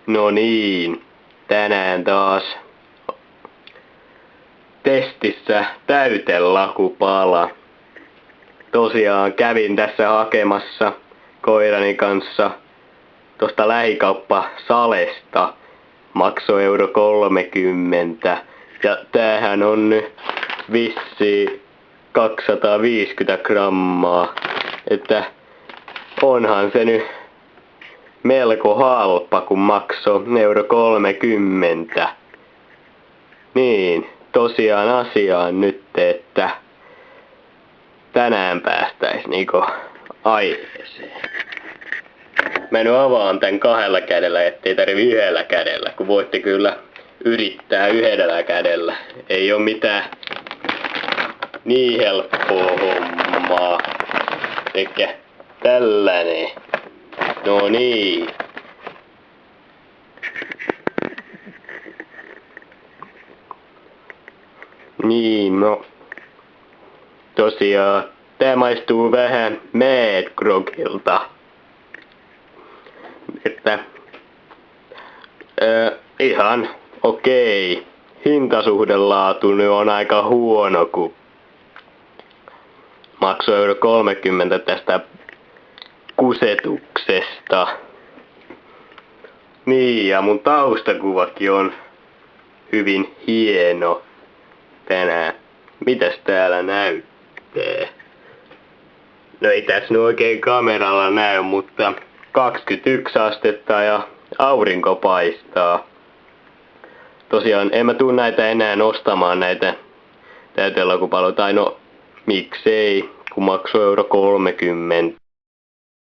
No niin, tänään taas testissä täytelakupala. Tosiaan kävin tässä hakemassa koirani kanssa tosta lähikauppasalesta. Maksoi €30. Ja tämähän on nyt vissiin 250 grammaa. Että onhan se nyt melko halpa, kun maksoi €30. Niin, tosiaan asiaan nyt, että tänään päästäis niinku aiheeseen. Mä nyt avaan tän 2 kädellä, ettei tarvi 1 kädellä, kun voitte kyllä yrittää 1 kädellä. Ei oo mitään niin helppoa hommaa. Eikä tällainen. No niin. Niin, no. Tosiaan, tää maistuu vähän Mad Grogilta. Että ihan okei. Hintasuhdelaatu nyt on aika huono, kun maksoi €30 tästä kusetuksesta. Niin, ja mun taustakuvakin on hyvin hieno tänään. Mitäs täällä näyttää? No ei tässä nyt oikein kameralla näy, mutta 21 astetta ja aurinko paistaa. Tosiaan en mä tuu näitä enää ostamaan näitä täytelakupaloja, tai no miksei, kun maksoi €30.